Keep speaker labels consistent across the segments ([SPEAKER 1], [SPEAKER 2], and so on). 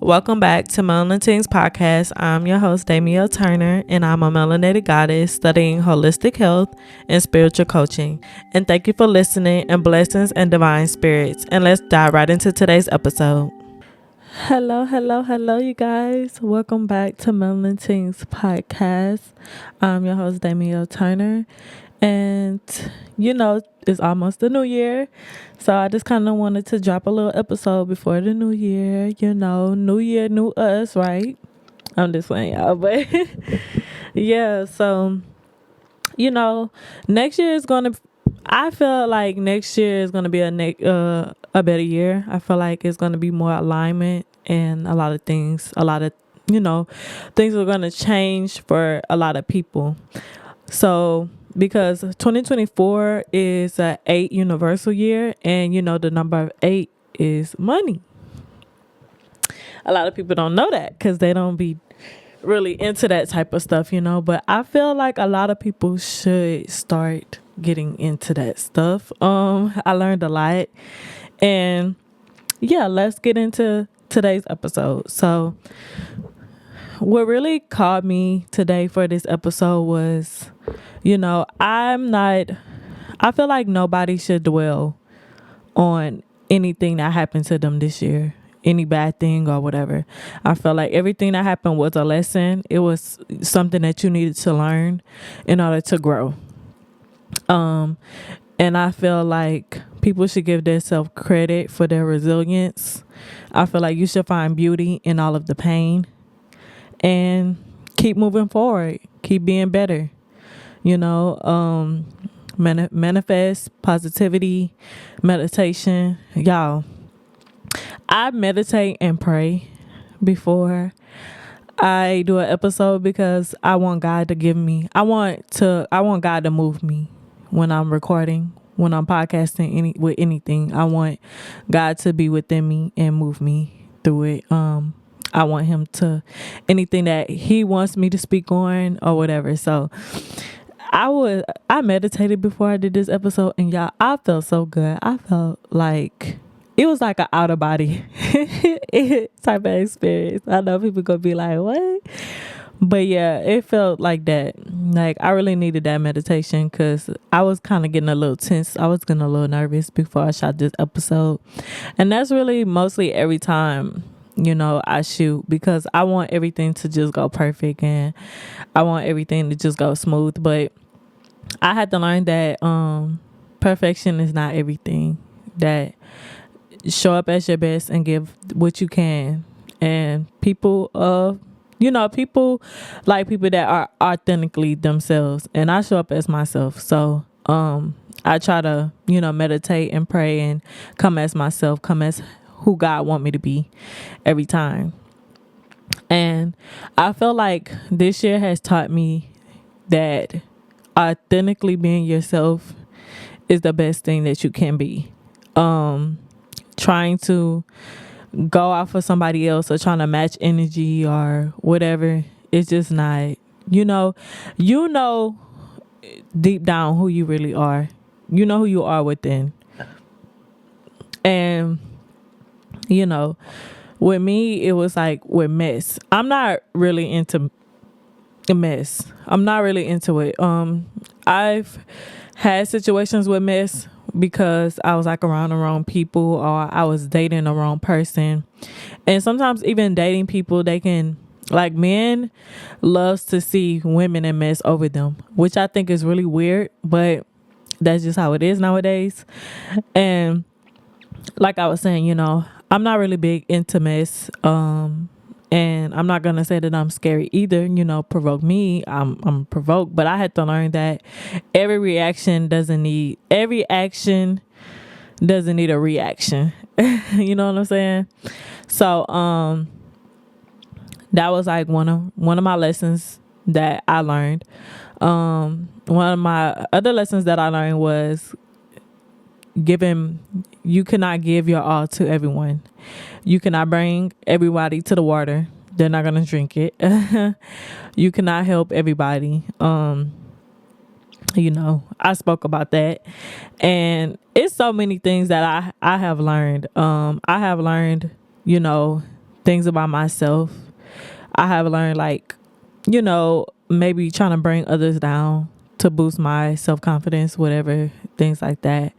[SPEAKER 1] Welcome back to Melanin Tingz Podcast. I'm your host, Damiel Turner, and I'm a melanated goddess studying holistic health and spiritual coaching. And thank you for listening, and blessings and divine spirits. And let's dive right into today's episode. Hello, you guys. Welcome back to Melanin Tingz Podcast. I'm your host, Damiel Turner. And, it's almost the new year. So I just kind of wanted to drop a little episode before the new year. New year, new us, right? I'm just playing y'all. But, yeah, so, next year is going to, I feel like next year is going to be a better year. I feel like it's going to be more alignment and a lot of things, things are going to change for a lot of people. So, because 2024 is a 8 universal year, and the number of 8 is money. A lot of people don't know that because they don't be really into that type of stuff, but I feel like a lot of people should start getting into that stuff. I learned a lot, and yeah, let's get into today's episode. So what really caught me today for this episode was, I feel like nobody should dwell on anything that happened to them this year, any bad thing or whatever. I feel like everything that happened was a lesson. It was something that you needed to learn in order to grow. And I feel like people should give themselves credit for their resilience. I feel like you should find beauty in all of the pain and keep moving forward, keep being better. Manifest positivity, meditation. Y'all, I meditate and pray before I do an episode because I want God to I want God to move me when I'm recording, when I'm podcasting with anything. I want God to be within me and move me through it. I want him to, anything that he wants me to speak on or whatever. So I meditated before I did this episode, and y'all, I felt so good. I felt like it was like an out of body type of experience. I know people gonna be like, what? But yeah, it felt like that. Like I really needed that meditation because I was kind of getting a little tense. I was getting a little nervous before I shot this episode. And that's really mostly every time I shoot, because I want everything to just go perfect and I want everything to just go smooth. But I had to learn that perfection is not everything. That show up as your best and give what you can. And people people like people that are authentically themselves, and I show up as myself. So I try to meditate and pray and come as myself, come as who God want me to be every time. And I feel like this year has taught me that authentically being yourself is the best thing that you can be. Trying to go off of somebody else or trying to match energy or whatever, it's just not, deep down who you really are. You know who you are within. And with me, it was like with mess. I'm not really into mess. I'm not really into it. I've had situations with mess because I was like around the wrong people, or I was dating the wrong person. And sometimes even dating people, they can, like, men loves to see women in mess over them, which I think is really weird, but that's just how it is nowadays. And like I was saying, I'm not really big into mess. And I'm not gonna say that I'm scary either. Provoke me, I'm provoked. But I had to learn that every action doesn't need a reaction. You know what I'm saying? So that was like one of my lessons that I learned. One of my other lessons that I learned was you cannot give your all to everyone. You cannot bring everybody to the water. They're not gonna drink it. You cannot help everybody. I spoke about that, and it's so many things that I have learned. I have learned, things about myself. I have learned, like, maybe trying to bring others down to boost my self-confidence, whatever, things like that.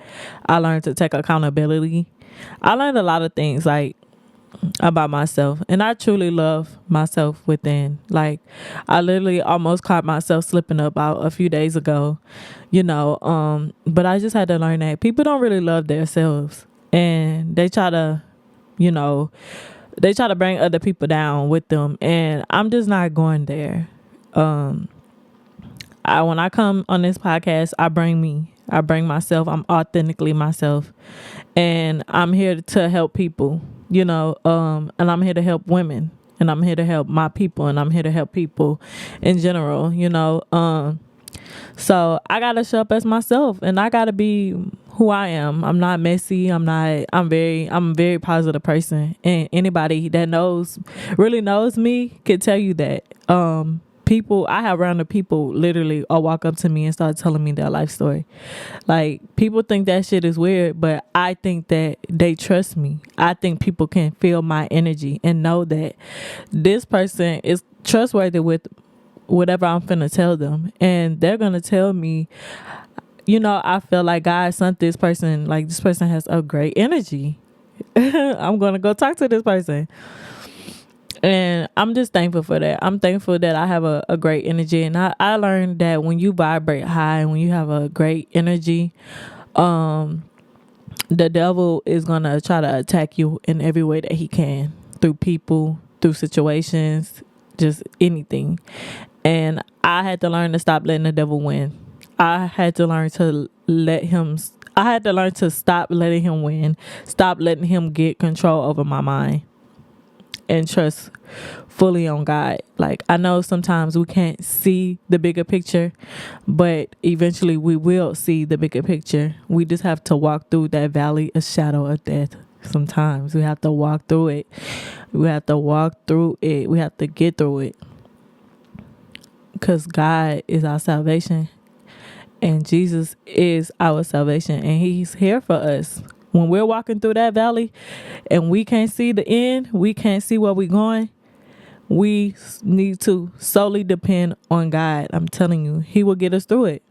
[SPEAKER 1] I learned to take accountability. I learned a lot of things, like, about myself, and I truly love myself within. Like, I literally almost caught myself slipping up out a few days ago, but I just had to learn that people don't really love themselves, and they try to bring other people down with them, and I'm just not going there. When I come on this podcast, I bring myself. I'm authentically myself, and I'm here to help people, and I'm here to help women, and I'm here to help my people, and I'm here to help people in general, so I gotta show up as myself, and I gotta be who I am. I'm not messy. I'm a very positive person, and anybody that really knows me can tell you that. I have random people literally all walk up to me and start telling me their life story. Like, people think that shit is weird, but I think that they trust me. I think people can feel my energy and know that this person is trustworthy with whatever I'm finna tell them, and they're gonna tell me, I feel like God sent this person, like, this person has a great energy. I'm gonna go talk to this person, and I'm just thankful for that. I'm thankful that I have a great energy, and I learned that when you vibrate high and when you have a great energy, the devil is gonna try to attack you in every way that he can, through people, through situations, just anything. And I had to learn to stop letting the devil win. I had to learn to stop letting him win, stop letting him get control over my mind, and trust fully on God. Like, I know sometimes we can't see the bigger picture, but eventually we will see the bigger picture. We just have to walk through that valley of shadow of death. Sometimes we have to walk through it. We have to get through it. Because God is our salvation, and Jesus is our salvation, and he's here for us. When we're walking through that valley and we can't see the end, we can't see where we're going, we need to solely depend on God. I'm telling you, he will get us through it.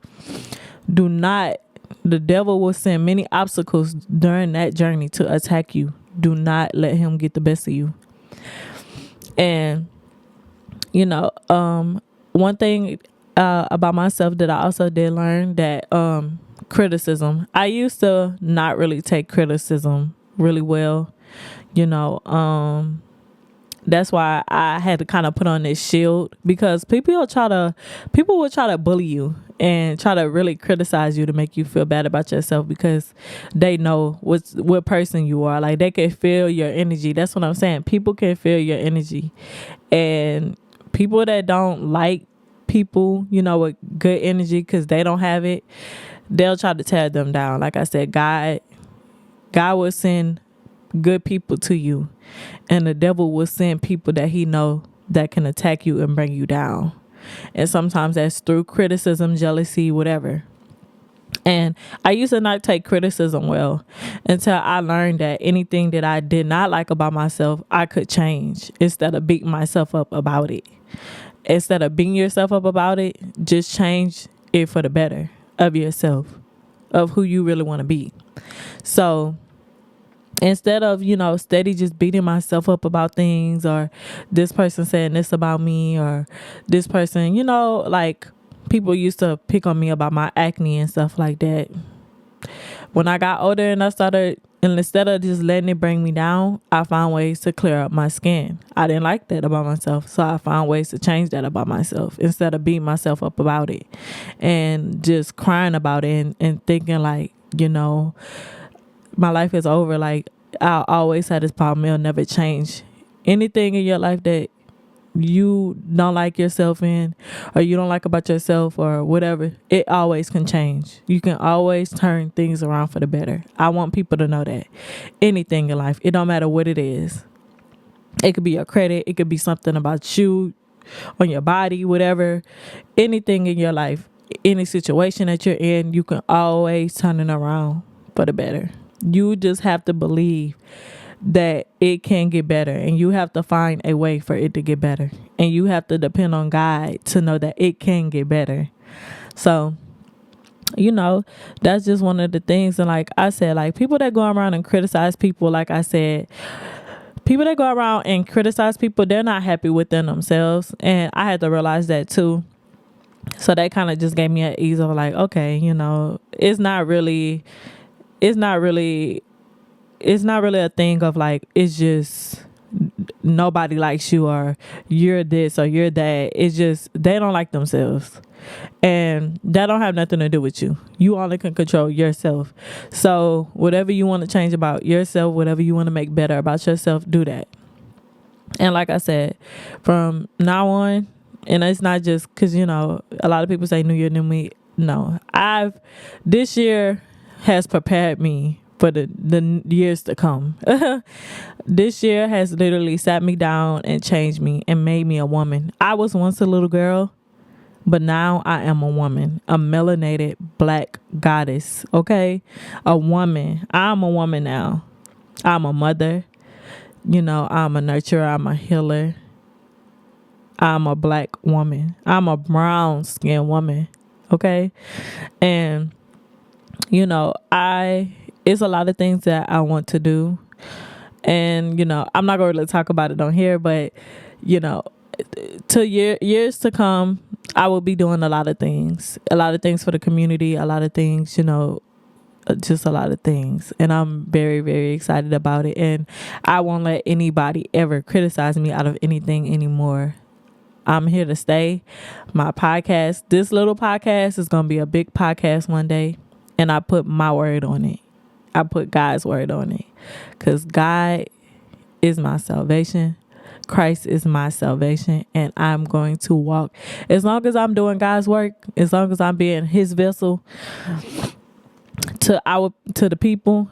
[SPEAKER 1] The devil will send many obstacles during that journey to attack you. Do not let him get the best of you. And, one thing about myself that I also did learn, that criticism. I used to not really take criticism really well. That's why I had to kind of put on this shield, because people will try to bully you and try to really criticize you to make you feel bad about yourself, because they know what person you are. Like, they can feel your energy. That's what I'm saying. People can feel your energy, and people that don't like people, with good energy, because they don't have it, they'll try to tear them down. Like I said, God will send good people to you, and the devil will send people that he know that can attack you and bring you down. And sometimes that's through criticism, jealousy, whatever. And I used to not take criticism well, until I learned that anything that I did not like about myself, I could change, instead of beating myself up about it. Instead of beating yourself up about it, just change it for the better of yourself, of who you really want to be. So instead of, steady just beating myself up about things, or this person saying this about me, or this person, like, people used to pick on me about my acne and stuff like that. When I got older and instead of just letting it bring me down, I found ways to clear up my skin. I didn't like that about myself, so I found ways to change that about myself, instead of beating myself up about it and just crying about it and thinking like, my life is over. Like, I always had this problem. It'll never change. Anything in your life that you don't like yourself in, or you don't like about yourself, or whatever, it always can change. You can always turn things around for the better. I want people to know that. Anything in life, it don't matter what it is. It could be your credit. It could be something about you, on your body, whatever. Anything in your life, any situation that you're in, you can always turn it around for the better. You just have to believe that it can get better, and you have to find a way for it to get better, and you have to depend on God to know that it can get better. So that's just one of the things. And like I said, like people that go around and criticize people, like I said, people that go around and criticize people, they're not happy within themselves. And I had to realize that too. So that kind of just gave me an ease of like, okay, it's not really a thing of like, it's just nobody likes you, or you're this or you're that. It's just they don't like themselves, and that don't have nothing to do with you. You only can control yourself. So whatever you want to change about yourself, whatever you want to make better about yourself, do that. And like I said, from now on, and it's not just because a lot of people say New Year, New Me. No, this year has prepared me for the years to come. This year has literally sat me down and changed me and made me a woman. I was once a little girl, but now I am a woman, a melanated black goddess. Okay, a woman. I'm a woman now. I'm a mother. I'm a nurturer. I'm a healer. I'm a black woman. I'm a brown skinned woman. Okay, and it's a lot of things that I want to do. And, I'm not going to really talk about it on here, but, years to come, I will be doing a lot of things for the community, a lot of things, just a lot of things. And I'm very, very excited about it. And I won't let anybody ever criticize me out of anything anymore. I'm here to stay. My podcast, this little podcast is going to be a big podcast one day. And I put my word on it. I put God's word on it, because God is my salvation. Christ is my salvation, and I'm going to walk. As long as I'm doing God's work, as long as I'm being his vessel to the people,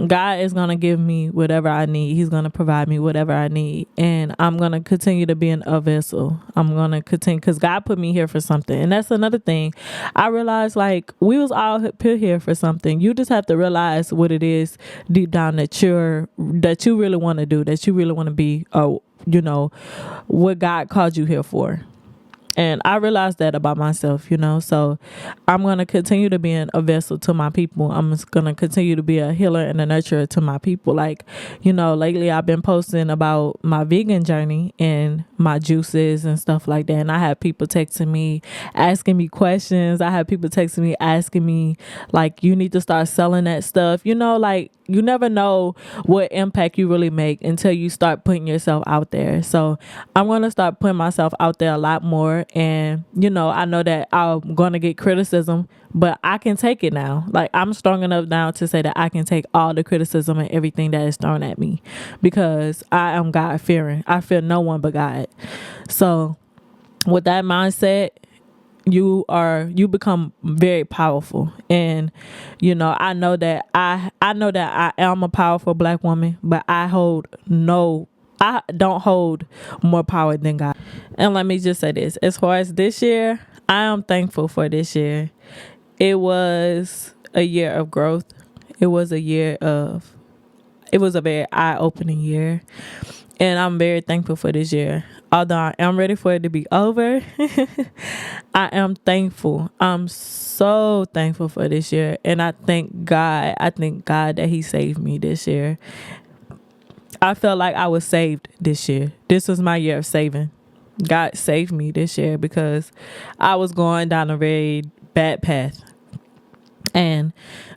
[SPEAKER 1] God is going to give me whatever I need. He's going to provide me whatever I need. And I'm going to continue to be a vessel. I'm going to continue, because God put me here for something. And that's another thing. I realized, like, we was all put here for something. You just have to realize what it is deep down that you really want to do, that you really want to be, what God called you here for. And I realized that about myself, so I'm going to continue to be a vessel to my people. I'm just going to continue to be a healer and a nurturer to my people. Like, lately I've been posting about my vegan journey and my juices and stuff like that. And I have people texting me, asking me questions. I have people texting me, asking me, like, you need to start selling that stuff. Like, you never know what impact you really make until you start putting yourself out there. So I'm going to start putting myself out there a lot more. And, I know that I'm going to get criticism, but I can take it now. Like, I'm strong enough now to say that I can take all the criticism and everything that is thrown at me, because I am God fearing. I fear no one but God. So with that mindset, you become very powerful. And I know that I am a powerful black woman, but I don't hold more power than God. And let me just say this, as far as this year, I am thankful for this year. It was a year of growth. It was a very eye-opening year. And I'm very thankful for this year. Although I am ready for it to be over, I am thankful. I'm so thankful for this year. And I thank God. That he saved me this year. I felt like I was saved this year. This was my year of saving. God saved me this year because I was going down a very bad path. And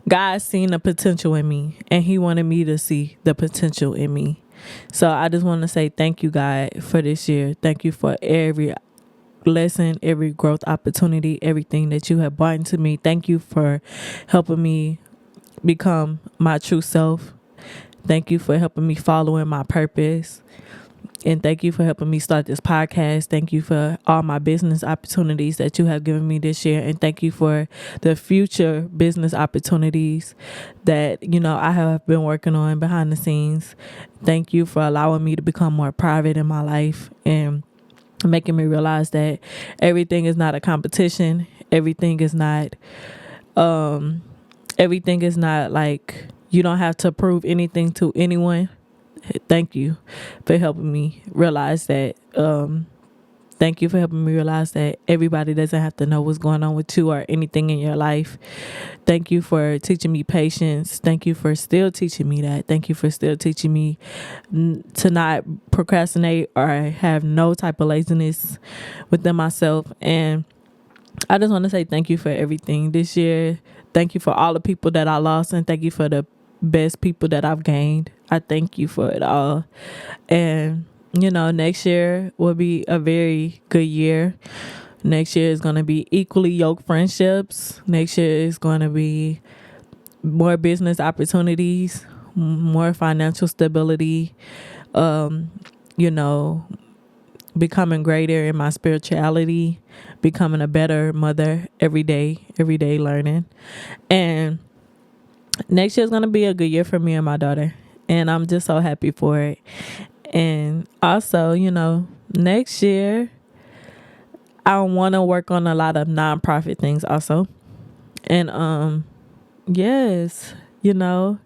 [SPEAKER 1] God seen the potential in me, and he wanted me to see the potential in me. So I just want to say thank you, God, for this year. Thank you for every lesson, every growth opportunity, everything that you have brought into me. Thank you for helping me become my true self. Thank you for helping me follow in my purpose. And thank you for helping me start this podcast. Thank you for all my business opportunities that you have given me this year. And thank you for the future business opportunities that, I have been working on behind the scenes. Thank you for allowing me to become more private in my life and making me realize that everything is not a competition. Everything is not like, you don't have to prove anything to anyone. Thank you for helping me realize that. Thank you for helping me realize that everybody doesn't have to know what's going on with you or anything in your life. Thank you for teaching me patience. Thank you for still teaching me that. Thank you for still teaching me to not procrastinate or have no type of laziness within myself. And I just want to say thank you for everything this year. Thank you for all the people that I lost, and thank you for the best people that I've gained. I thank you for it all. And next year will be a very good year. Next year is going to be equally yoked friendships. Next year is going to be more business opportunities, more financial stability, becoming greater in my spirituality, becoming a better mother every day learning. And next year is going to be a good year for me and my daughter. And I'm just so happy for it. And also, next year, I want to work on a lot of nonprofit things also. And, yes, I'm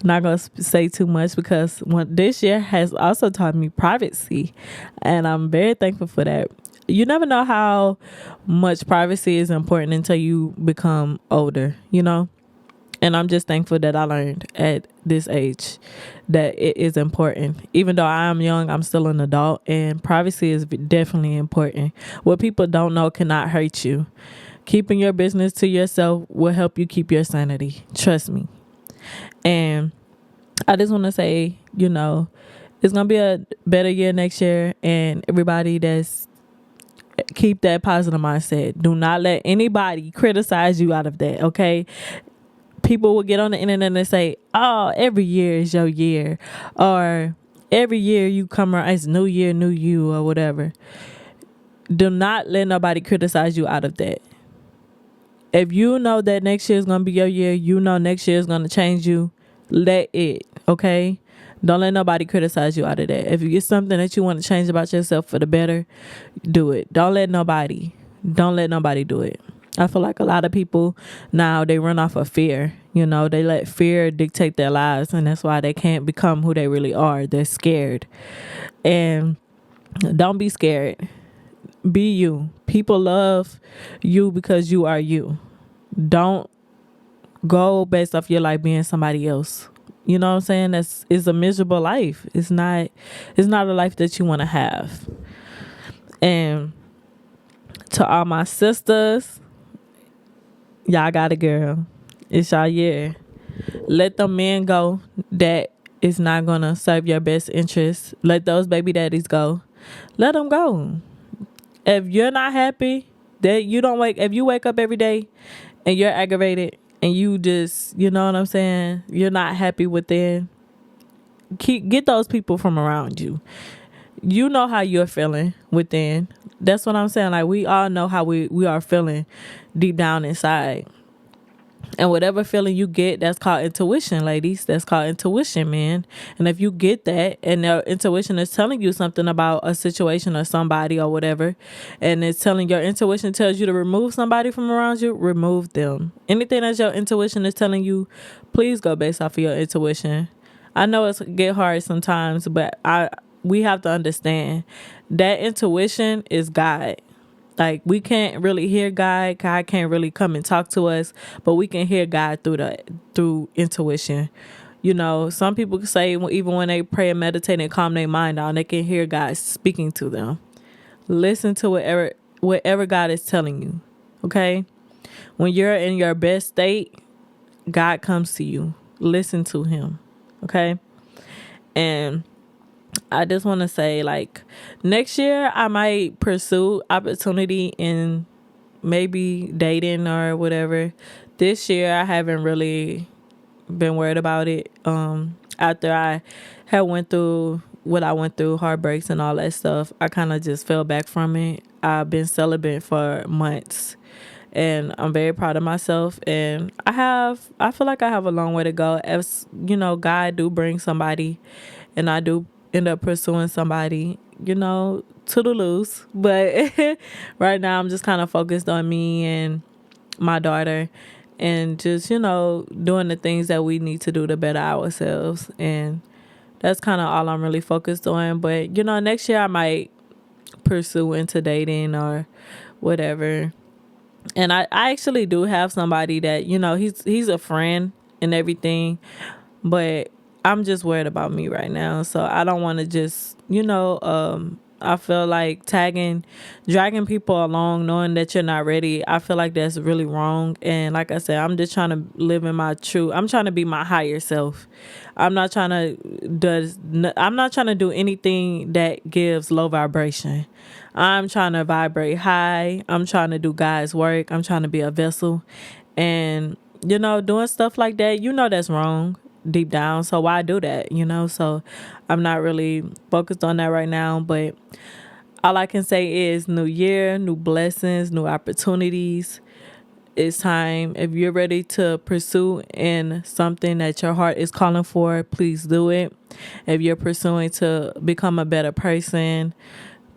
[SPEAKER 1] not going to say too much because this year has also taught me privacy. And I'm very thankful for that. You never know how much privacy is important until you become older, And I'm just thankful that I learned at this age that it is important. Even though I am young, I'm still an adult, and privacy is definitely important. What people don't know cannot hurt you. Keeping your business to yourself will help you keep your sanity. Trust me. And I just want to say, it's going to be a better year next year, and everybody keep that positive mindset. Do not let anybody criticize you out of that, okay? People will get on the internet and say, oh, every year is your year, or every year you come around, it's new year, new you, or whatever. Do not let nobody criticize you out of that. If you know that next year is going to be your year, next year is going to change you, let it, okay? Don't let nobody criticize you out of that. If you get something that you want to change about yourself for the better, do it. Don't let nobody do it. I feel like a lot of people now, they run off of fear. They let fear dictate their lives, and that's why they can't become who they really are. They're scared. And don't be scared. Be you. People love you because you are you. Don't go based off your life being somebody else. You know what I'm saying? It's a miserable life. It's not a life that you want to have. And to all my sisters, y'all got a girl. It's y'all year. Let them men go that is not gonna serve your best interest. Let those baby daddies go. Let them go. If you're not happy, that if you wake up every day and you're aggravated and you just, you know what I'm saying, you're not happy within, get those people from around you. You know how you're feeling within. That's what I'm saying. Like, we all know how we are feeling deep down inside. And whatever feeling you get, that's called intuition, ladies. That's called intuition, man. And if you get that and their intuition is telling you something about a situation or somebody or whatever, and your intuition tells you to remove somebody from around you, remove them. Anything that your intuition is telling you, please go based off of your intuition. I know it's get hard sometimes, but we have to understand that intuition is God. Like, we can't really hear God. God can't really come and talk to us, but we can hear God through intuition. Some people can say even when they pray and meditate and calm their mind down, they can hear God speaking to them. Listen to whatever God is telling you. Okay? When you're in your best state, God comes to you. Listen to him. Okay? And I just want to say, like, next year I might pursue opportunity in maybe dating or whatever. This year I haven't really been worried about it. After I had went through what I went through, heartbreaks and all that stuff, I kind of just fell back from it. I've been celibate for months, and I'm very proud of myself. And I feel like I have a long way to go. As God do bring somebody, and I do end up pursuing somebody, toodaloos. But right now I'm just kind of focused on me and my daughter, and just, doing the things that we need to do to better ourselves and That's kind of all I'm really focused on. But next year I might pursue into dating or whatever. And I actually do have somebody that he's a friend and everything, but I'm just worried about me right now. So I don't want to just I feel like dragging people along knowing that you're not ready. I feel like that's really wrong. And like I said, I'm just trying to live in I'm trying to be my higher self. I'm not trying to do anything that gives low vibration. I'm trying to vibrate high. I'm trying to do God's work. I'm trying to be a vessel. And doing stuff like that, that's wrong deep down. So why do that? So I'm not really focused on that right now. But all I can say is new year, new blessings, new opportunities. It's time. If you're ready to pursue in something that your heart is calling for, please do it. If you're pursuing to become a better person,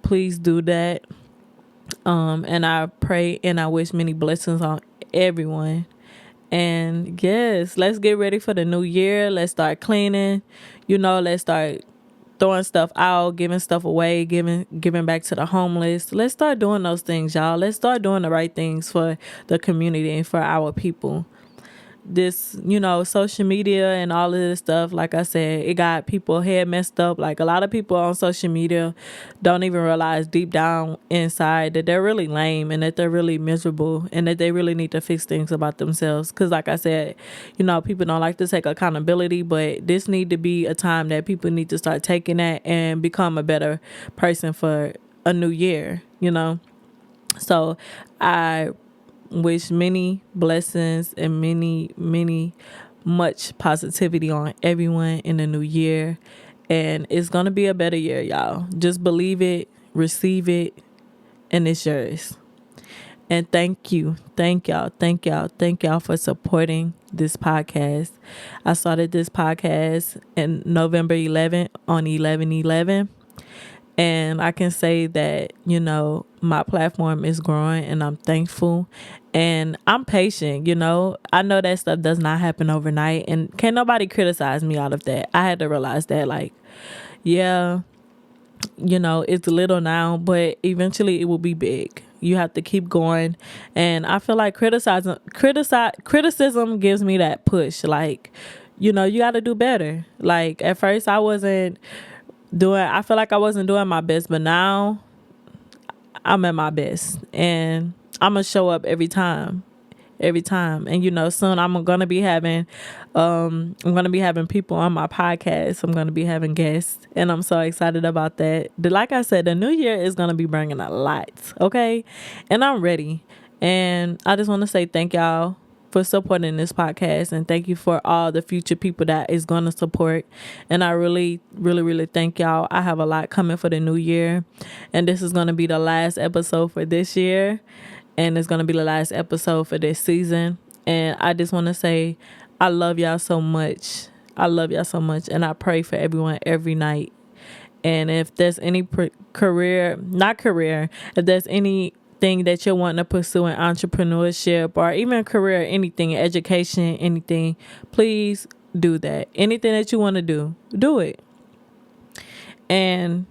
[SPEAKER 1] please do that. And I pray and I wish many blessings on everyone. And yes, let's get ready for the new year. Let's start cleaning. Let's start throwing stuff out, giving stuff away, giving back to the homeless. Let's start doing those things, y'all. Let's start doing the right things for the community and for our people. This, social media and all of this stuff, like I said, it got people head messed up. Like a lot of people on social media don't even realize deep down inside that they're really lame and that they're really miserable and that they really need to fix things about themselves. Because like I said, people don't like to take accountability, but this need to be a time that people need to start taking that and become a better person for a new year, So I wish many blessings and many much positivity on everyone in the new year. And it's gonna be a better year, y'all. Just believe it, receive it, and it's yours. And thank y'all for supporting this podcast. I started this podcast in November 11th on 11/11. And I can say that, my platform is growing and I'm thankful and I'm patient. I know that stuff does not happen overnight and can't nobody criticize me out of that. I had to realize that, like, yeah, it's little now, but eventually it will be big. You have to keep going. And I feel like criticism gives me that push. Like, you got to do better. Like at first I feel like I wasn't doing my best, but now I'm at my best and I'm gonna show up every time. And soon I'm gonna be having people on my podcast. I'm gonna be having guests and I'm so excited about that. Like I said, the new year is gonna be bringing a lot, okay? And I'm ready. And I just want to say thank y'all for supporting this podcast, and thank you for all the future people that is going to support. And I really thank y'all. I have a lot coming for the new year, and this is going to be the last episode for this year, and it's going to be the last episode for this season. And I just want to say I love y'all so much. And I pray for everyone every night. And if there's any if there's anything that you're wanting to pursue in entrepreneurship or even career, anything, education, anything, please do that. Anything that you want to do it. And,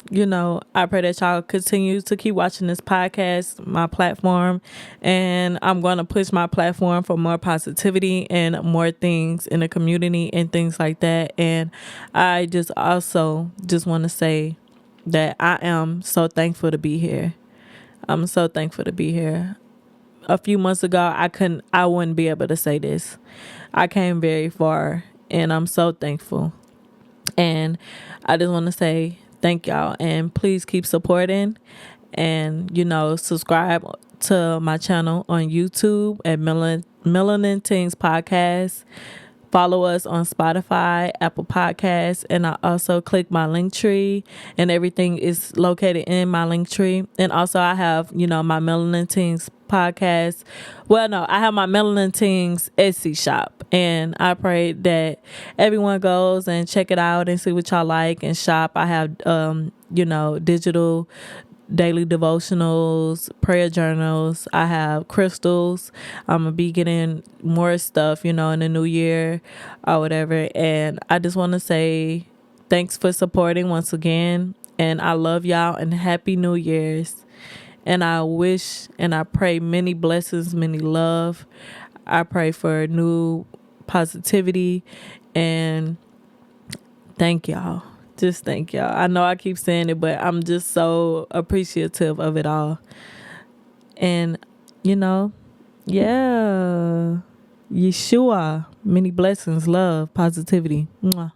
[SPEAKER 1] I pray that y'all continue to keep watching this podcast, my platform, and I'm going to push my platform for more positivity and more things in the community and things like that. And I just want to say that I am so thankful to be here. I'm so thankful to be here. A few months ago, I wouldn't be able to say this. I came very far and I'm so thankful. And I just want to say thank y'all and please keep supporting and, subscribe to my channel on YouTube at Melanin Tingz Podcast. Follow us on Spotify, Apple Podcasts, and I also click my link tree, and everything is located in my link tree. And also I have, my Melanin Tingz Podcast. Well, no, I have my Melanin Tingz Etsy shop, and I pray that everyone goes and check it out and see what y'all like and shop. I have, digital daily devotionals, prayer journals. I have crystals. I'm gonna be getting more stuff, in the new year or whatever. And I just want to say Thanks for supporting once again. And I love y'all and Happy New Year's. And I wish and I pray many blessings, many love. I pray for new positivity and thank y'all. Just thank y'all. I know I keep saying it, but I'm just so appreciative of it all. And, yeah. Yeshua. Many blessings, love, positivity. Mwah.